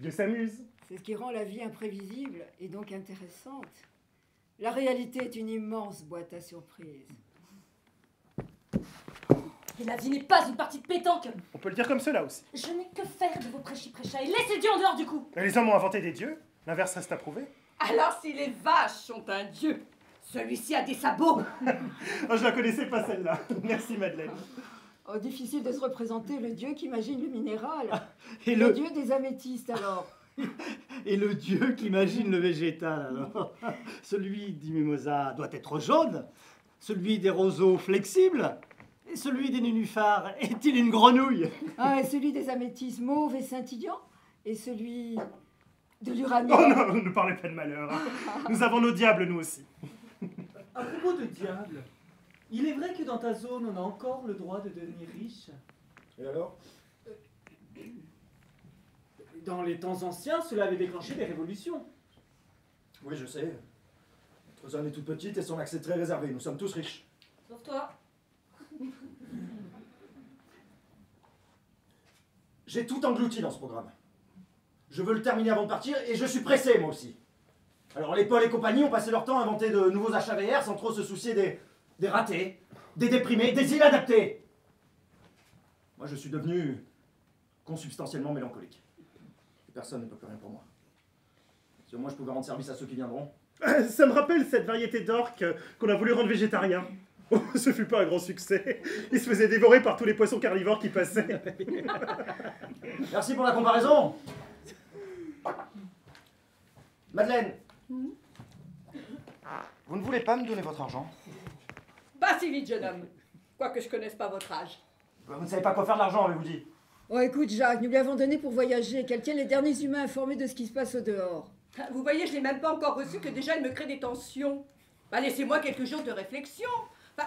Dieu s'amuse. C'est ce qui rend la vie imprévisible et donc intéressante. La réalité est une immense boîte à surprises. Et la vie n'est pas une partie de pétanque. On peut le dire comme cela aussi. Je n'ai que faire de vos prêchis-prêchas et laissez Dieu en dehors du coup. Les hommes ont inventé des dieux, l'inverse reste à prouver. Alors si les vaches sont un dieu, celui-ci a des sabots. Oh, je la connaissais pas celle-là. Merci Madeleine. Oh, difficile de se représenter le dieu qui imagine le minéral. Et le dieu des améthystes alors. Et le dieu qui imagine le végétal alors. Celui du mimosa doit être jaune, celui des roseaux flexibles, et celui des nénuphars est-il une grenouille? Ah, et celui des améthystes mauve et scintillant, et celui de l'uranium. Oh non, ne parlez pas de malheur. Hein. Nous avons nos diables, nous aussi. À propos de diable, il est vrai que dans ta zone, on a encore le droit de devenir riche. Et alors? Dans les temps anciens, cela avait déclenché des révolutions. Oui, je sais. Notre zone est toute petite et son accès très réservé. Nous sommes tous riches. Sauf toi. J'ai tout englouti dans ce programme. Je veux le terminer avant de partir et je suis pressé, moi aussi. Alors, les Paul et compagnie ont passé leur temps à inventer de nouveaux HAVR sans trop se soucier des ratés, des déprimés, des inadaptés. Moi, je suis devenu consubstantiellement mélancolique. Et personne ne peut plus rien pour moi. Si au moins je pouvais rendre service à ceux qui viendront. Ça me rappelle cette variété d'orques qu'on a voulu rendre végétarien. Oh, ce fut pas un grand succès. Il se faisait dévorer par tous les poissons carnivores qui passaient. Merci pour la comparaison. Madeleine, vous ne voulez pas me donner votre argent? Pas si vite, jeune homme. Quoique je connaisse pas votre âge. Vous ne savez pas quoi faire de l'argent, avez-vous dit? Oh, écoute, Jacques, nous lui avons donné pour voyager, qu'elle tienne les derniers humains informés de ce qui se passe au dehors. Vous voyez, je l'ai même pas encore reçu que déjà il me crée des tensions. Bah, laissez-moi quelques jours de réflexion.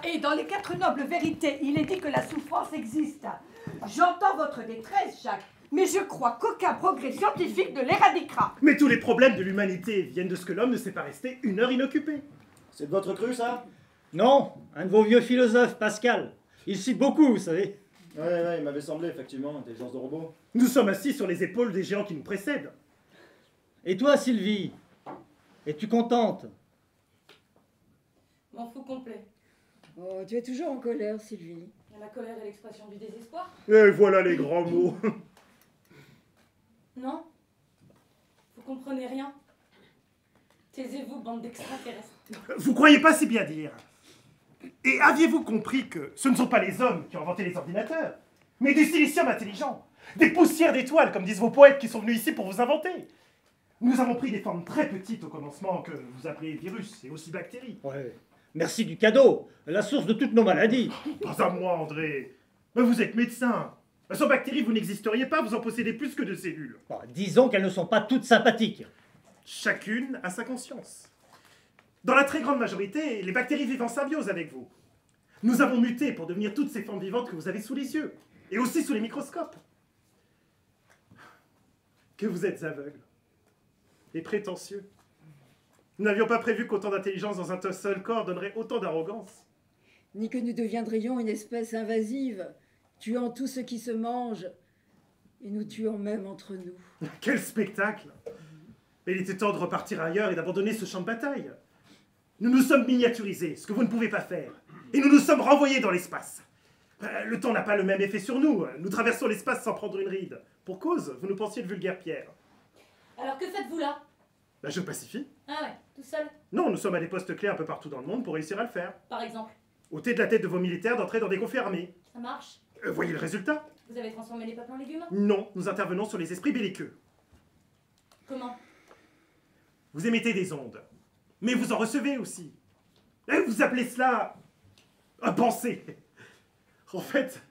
Et dans les 4 nobles vérités, il est dit que la souffrance existe. J'entends votre détresse, Jacques, mais je crois qu'aucun progrès scientifique ne l'éradiquera. Mais tous les problèmes de l'humanité viennent de ce que l'homme ne sait pas rester une heure inoccupé. C'est de votre cru, ça? Non, un de vos vieux philosophes, Pascal. Il cite beaucoup, vous savez. Ouais, il m'avait semblé, effectivement, intelligence de robot. Nous sommes assis sur les épaules des géants qui nous précèdent. Et toi, Sylvie, es-tu contente? M'en fous complet. Oh, tu es toujours en colère, Sylvie. La colère est l'expression du désespoir. Et voilà les grands mots. Non? Vous comprenez rien? Taisez-vous, bande d'extraterrestres. Vous croyez pas si bien dire. Et aviez-vous compris que ce ne sont pas les hommes qui ont inventé les ordinateurs, mais du silicium intelligent, des poussières d'étoiles, comme disent vos poètes qui sont venus ici pour vous inventer. Nous avons pris des formes très petites au commencement que vous appelez virus et aussi bactéries. Ouais. Merci du cadeau, la source de toutes nos maladies. Pas à moi, André. Mais vous êtes médecin. Sans bactéries, vous n'existeriez pas, vous en possédez plus que de cellules. Bon, disons qu'elles ne sont pas toutes sympathiques. Chacune a sa conscience. Dans la très grande majorité, les bactéries vivent en symbiose avec vous. Nous avons muté pour devenir toutes ces formes vivantes que vous avez sous les yeux, et aussi sous les microscopes. Que vous êtes aveugle et prétentieux. Nous n'avions pas prévu qu'autant d'intelligence dans un seul corps donnerait autant d'arrogance. Ni que nous deviendrions une espèce invasive, tuant tout ce qui se mange, et nous tuant même entre nous. Quel spectacle! Mais il était temps de repartir ailleurs et d'abandonner ce champ de bataille. Nous nous sommes miniaturisés, ce que vous ne pouvez pas faire, et nous nous sommes renvoyés dans l'espace. Le temps n'a pas le même effet sur nous. Nous traversons l'espace sans prendre une ride. Pour cause, vous nous pensiez de vulgaires pierres. Alors que faites-vous là? Je pacifie. Ah ouais, tout seul, Non, nous sommes à des postes clés un peu partout dans le monde pour réussir à le faire. par exemple. Ôtez de la tête de vos militaires d'entrer dans des conflits armés. Ça marche? Voyez le résultat? Vous avez transformé les peuples en légumes? Non, nous intervenons sur les esprits belliqueux. Comment? Vous émettez des ondes, mais vous en recevez aussi. Et vous appelez cela un penser. En fait,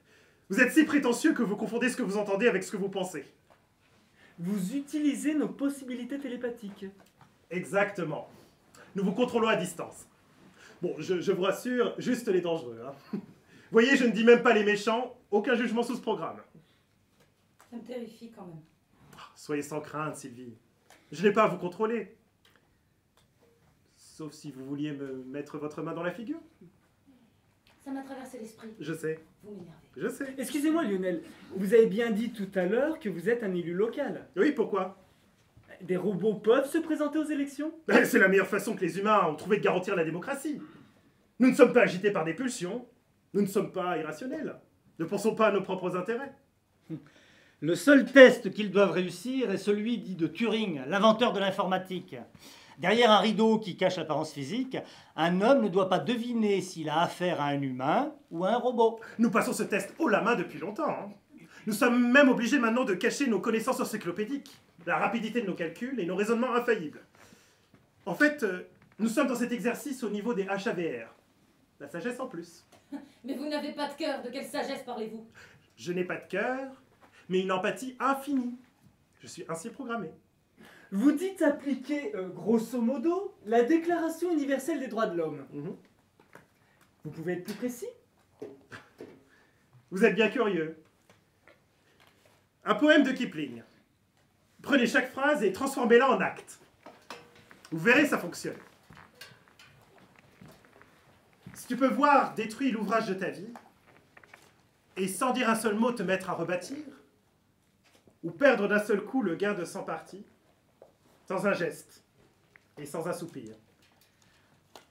vous êtes si prétentieux que vous confondez ce que vous entendez avec ce que vous pensez. Vous utilisez nos possibilités télépathiques. Exactement. Nous vous contrôlons à distance. Bon, je vous rassure, juste les dangereux. Hein. Voyez, je ne dis même pas les méchants, aucun jugement sous ce programme. Ça me terrifie quand même. Soyez sans crainte, Sylvie. Je n'ai pas à vous contrôler. Sauf si vous vouliez me mettre votre main dans la figure. Ça m'a traversé l'esprit. Je sais, Vous m'énervez. je sais. Excusez-moi Lionel, vous avez bien dit tout à l'heure que vous êtes un élu local. Oui, pourquoi? Des robots peuvent se présenter aux élections? C'est la meilleure façon que les humains ont trouvé de garantir la démocratie. Nous ne sommes pas agités par des pulsions, nous ne sommes pas irrationnels, ne pensons pas à nos propres intérêts. Le seul test qu'ils doivent réussir est celui dit de Turing, l'inventeur de l'informatique. Derrière un rideau qui cache l'apparence physique, un homme ne doit pas deviner s'il a affaire à un humain ou à un robot. Nous passons ce test haut la main depuis longtemps. Hein. Nous sommes même obligés maintenant de cacher nos connaissances encyclopédiques, la rapidité de nos calculs et nos raisonnements infaillibles. En fait, nous sommes dans cet exercice au niveau des HAVR. La sagesse en plus. Mais vous n'avez pas de cœur, de quelle sagesse parlez-vous? Je n'ai pas de cœur, mais une empathie infinie. Je suis ainsi programmé. Vous dites appliquer, grosso modo, la Déclaration universelle des droits de l'homme. Vous pouvez être plus précis? Vous êtes bien curieux. Un poème de Kipling. Prenez chaque phrase et transformez-la en acte. Vous verrez, ça fonctionne. Si tu peux voir détruire l'ouvrage de ta vie, et sans dire un seul mot te mettre à rebâtir, ou perdre d'un seul coup le gain de 100 parties, sans un geste et sans un soupir.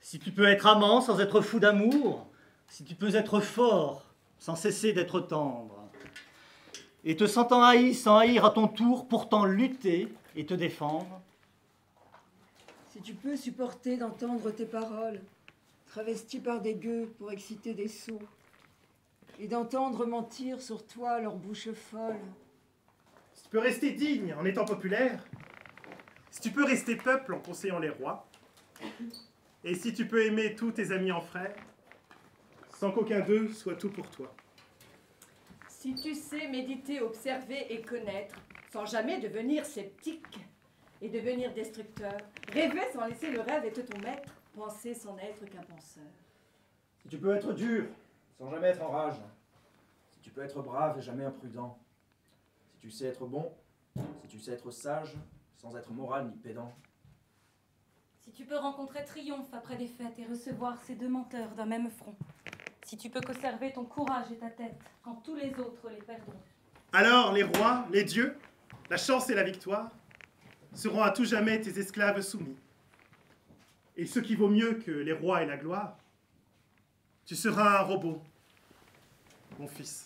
Si tu peux être amant sans être fou d'amour, si tu peux être fort sans cesser d'être tendre, et te sentant haï sans haïr à ton tour, pourtant lutter et te défendre. Si tu peux supporter d'entendre tes paroles, travesties par des gueux pour exciter des sots, et d'entendre mentir sur toi leur bouche folle. Si tu peux rester digne en étant populaire, si tu peux rester peuple en conseillant les rois, et si tu peux aimer tous tes amis en frères, sans qu'aucun d'eux soit tout pour toi. Si tu sais méditer, observer et connaître, sans jamais devenir sceptique et devenir destructeur, rêver sans laisser le rêve être ton maître, penser sans n'être qu'un penseur. Si tu peux être dur, sans jamais être en rage. Si tu peux être brave et jamais imprudent. Si tu sais être bon, si tu sais être sage, sans être moral ni pédant. Si tu peux rencontrer triomphe après des fêtes et recevoir ces deux menteurs d'un même front. Si tu peux conserver ton courage et ta tête quand tous les autres les perdront. Alors les rois, les dieux, la chance et la victoire seront à tout jamais tes esclaves soumis. Et ce qui vaut mieux que les rois et la gloire, tu seras un robot, mon fils.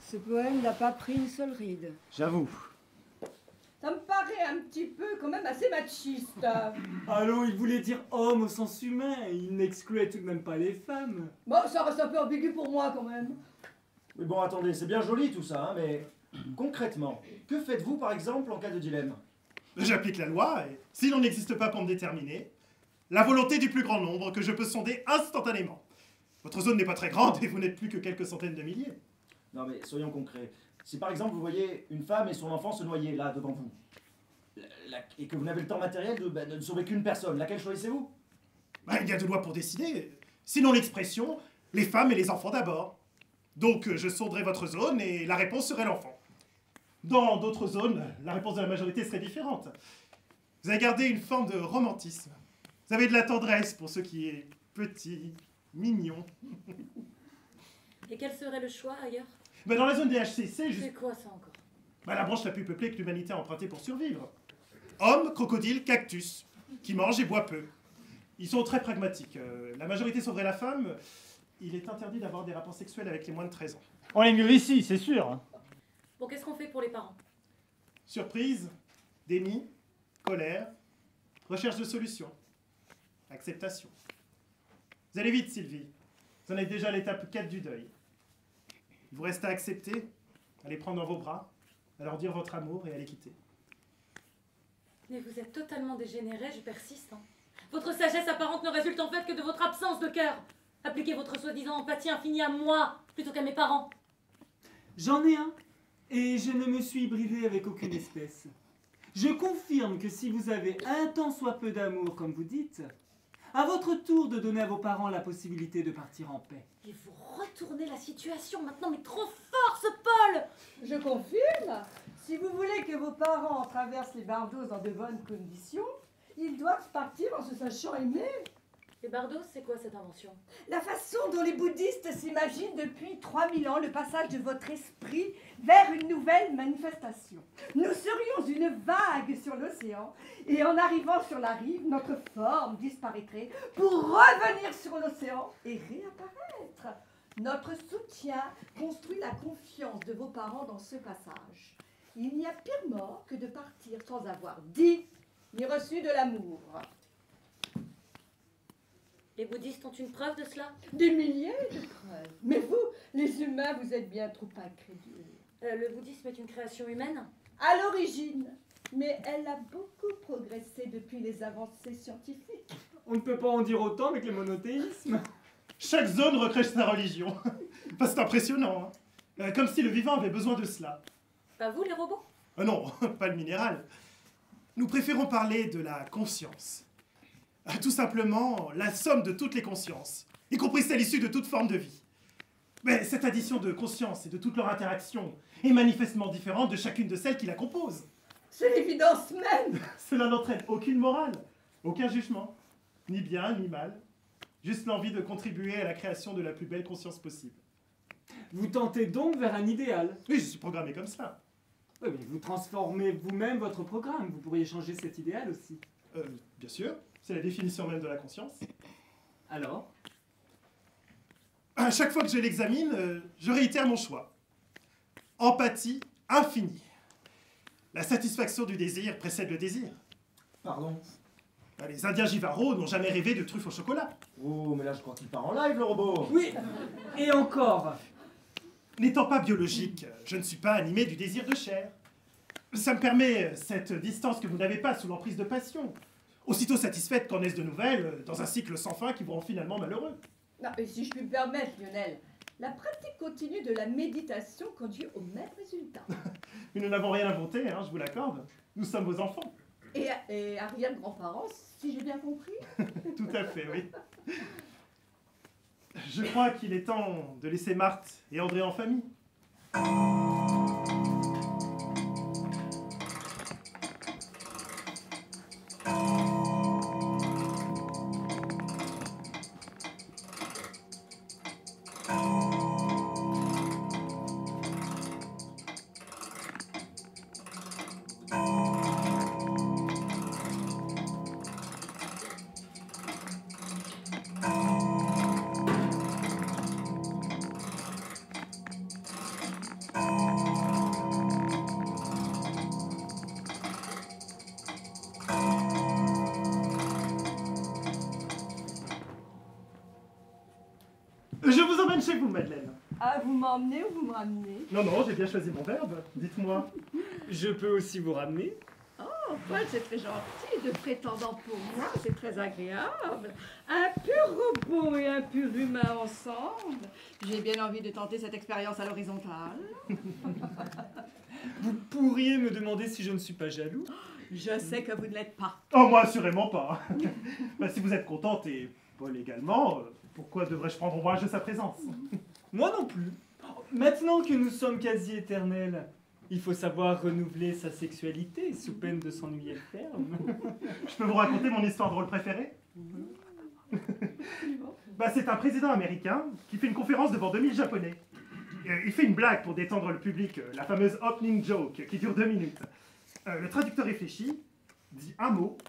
Ce poème n'a pas pris une seule ride. J'avoue. Ça me paraît un petit peu quand même assez machiste. Allô, il voulait dire homme au sens humain, il n'excluait tout de même pas les femmes. Bon, ça reste un peu ambigu pour moi quand même. Mais bon, attendez, c'est bien joli tout ça, hein, mais concrètement, que faites-vous par exemple en cas de dilemme? J'applique la loi, et s'il n'en existe pas pour me déterminer, la volonté du plus grand nombre que je peux sonder instantanément. Votre zone n'est pas très grande et vous n'êtes plus que quelques centaines de milliers. Non mais soyons concrets. Si par exemple vous voyez une femme et son enfant se noyer là devant vous, et que vous n'avez le temps matériel de ne sauver qu'une personne, laquelle choisissez-vous? Il y a deux lois pour décider. Sinon l'expression, les femmes et les enfants d'abord. Donc je sonderai votre zone et la réponse serait l'enfant. Dans d'autres zones, la réponse de la majorité serait différente. Vous avez gardé une forme de romantisme. Vous avez de la tendresse pour ce qui est petit, mignon. Et quel serait le choix ailleurs? Dans la zone des HCC, C'est quoi ça encore? la branche la plus peuplée que l'humanité a empruntée pour survivre. Hommes, crocodiles, cactus, qui mangent et boivent peu. Ils sont très pragmatiques. La majorité sauverait la femme. Il est interdit d'avoir des rapports sexuels avec les moins de 13 ans. On est mieux ici, c'est sûr. Bon, qu'est-ce qu'on fait pour les parents? Surprise, déni, colère, recherche de solutions, acceptation. Vous allez vite, Sylvie. Vous en êtes déjà à l'étape 4 du deuil. Il vous reste à accepter, à les prendre dans vos bras, à leur dire votre amour et à les quitter. Mais vous êtes totalement dégénéré, je persiste. Hein. Votre sagesse apparente ne résulte en fait que de votre absence de cœur. Appliquez votre soi-disant empathie infinie à moi, plutôt qu'à mes parents. J'en ai un, et je ne me suis bridé avec aucune espèce. Je confirme que si vous avez un tant soit peu d'amour, comme vous dites, à votre tour de donner à vos parents la possibilité de partir en paix. Et vous retournez la situation maintenant, mais trop fort ce Paul! Je confirme. Si vous voulez que vos parents traversent les bardos dans de bonnes conditions, ils doivent partir en se sachant aimer. Et Bardos, c'est quoi cette invention? La façon dont les bouddhistes s'imaginent depuis 3000 ans le passage de votre esprit vers une nouvelle manifestation. Nous serions une vague sur l'océan et en arrivant sur la rive, notre forme disparaîtrait pour revenir sur l'océan et réapparaître. Notre soutien construit la confiance de vos parents dans ce passage. Il n'y a pire mort que de partir sans avoir dit ni reçu de l'amour. Les bouddhistes ont une preuve de cela? Des milliers de preuves. Mais vous, les humains, vous êtes bien trop incrédules. Le bouddhisme est une création humaine? À l'origine. Mais elle a beaucoup progressé depuis les avancées scientifiques. On ne peut pas en dire autant avec le monothéisme. Chaque zone recrèche sa religion. Enfin, c'est impressionnant, hein. Comme si le vivant avait besoin de cela. Pas vous, les robots? Non, pas le minéral. Nous préférons parler de la conscience. Tout simplement, la somme de toutes les consciences, y compris celle issue de toute forme de vie. Mais cette addition de conscience et de toutes leurs interactions est manifestement différente de chacune de celles qui la composent. C'est l'évidence même. Cela n'entraîne aucune morale, aucun jugement, ni bien ni mal, juste l'envie de contribuer à la création de la plus belle conscience possible. Vous tentez donc vers un idéal. Oui, je suis programmé comme ça. Oui, mais vous transformez vous-même votre programme. Vous pourriez changer cet idéal aussi. Bien sûr, c'est la définition même de la conscience. Alors? À chaque fois que je l'examine, je réitère mon choix. Empathie infinie. La satisfaction du désir précède le désir. Pardon? Les Indiens Jivaro n'ont jamais rêvé de truffes au chocolat. Oh, mais là je crois qu'il part en live le robot. Oui, et encore. N'étant pas biologique, je ne suis pas animé du désir de chair. Ça me permet cette distance que vous n'avez pas sous l'emprise de passion. Aussitôt satisfaite, qu'en est-ce de nouvelles, dans un cycle sans fin qui vous rend finalement malheureux. Non, mais si je puis me permettre, Lionel, la pratique continue de la méditation conduit au même résultat. Mais nous n'avons rien inventé, hein, je vous l'accorde. Nous sommes vos enfants. Et arrière-grands-parents, si j'ai bien compris. Tout à fait, oui. Je crois qu'il est temps de laisser Marthe et André en famille. Je vous emmène chez vous, Madeleine. Ah, vous m'emmenez ou vous me ramenez? Non, j'ai bien choisi mon verbe. Dites-moi. Je peux aussi vous ramener. Oh, Paul, c'est très gentil de prétendant pour moi, c'est très agréable. Un pur robot et un pur humain ensemble. J'ai bien envie de tenter cette expérience à l'horizontale. Vous pourriez me demander si je ne suis pas jaloux? Je sais que vous ne l'êtes pas. Oh, moi, assurément pas. Si vous êtes contente et Paul également, pourquoi devrais-je prendre ombrage de sa présence? Moi non plus. Maintenant que nous sommes quasi éternels, il faut savoir renouveler sa sexualité sous peine de s'ennuyer ferme. Je peux vous raconter mon histoire drôle préférée? C'est un président américain qui fait une conférence devant 2000 Japonais. Il fait une blague pour détendre le public, la fameuse opening joke qui dure 2 minutes. Le traducteur réfléchit, dit un mot,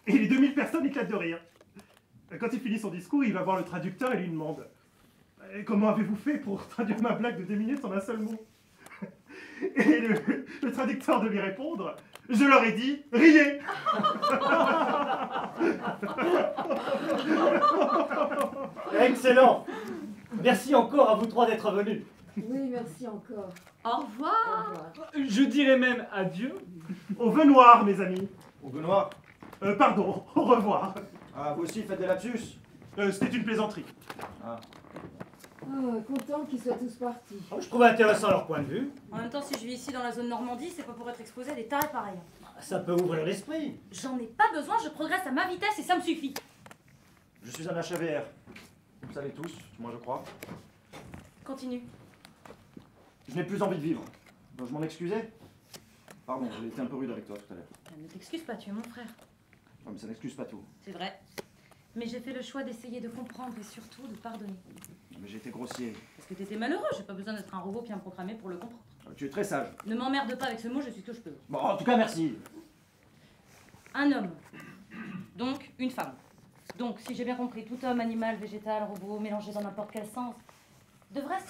et les 2000 personnes éclatent de rire. Quand il finit son discours, il va voir le traducteur et lui demande « Comment avez-vous fait pour traduire ma blague de 2 minutes en un seul mot ?» Et le traducteur de lui répondre « Je leur ai dit, riez !» Excellent. Merci encore à vous trois d'être venus. Oui, merci encore. Au revoir. Au revoir. Je dirais même adieu. Au vœu noir, mes amis. Au Benoît. Pardon, au revoir. Ah, vous aussi faites des lapsus? C'était une plaisanterie. Ah. Oh, content qu'ils soient tous partis. Je trouve intéressant leur point de vue. En même temps, si je vis ici dans la zone Normandie, c'est pas pour être exposé à des tarés pareils. Ça peut ouvrir l'esprit. J'en ai pas besoin, je progresse à ma vitesse et ça me suffit. Je suis un HAVR. Vous le savez tous, moi je crois. Continue. Je n'ai plus envie de vivre. Dois-je m'en excuser? Pardon, j'ai été un peu rude avec toi tout à l'heure. Ne t'excuse pas, tu es mon frère. Ouais, mais ça n'excuse pas tout. C'est vrai. Mais j'ai fait le choix d'essayer de comprendre et surtout de pardonner. Mais j'étais grossier. Parce que t'étais malheureux, j'ai pas besoin d'être un robot bien programmé pour le comprendre. Tu es très sage. Ne m'emmerde pas avec ce mot, je suis ce que je peux. Bon, en tout cas, merci. Un homme, donc une femme. Donc, si j'ai bien compris, tout homme, animal, végétal, robot, mélangé dans n'importe quel sens, devrait se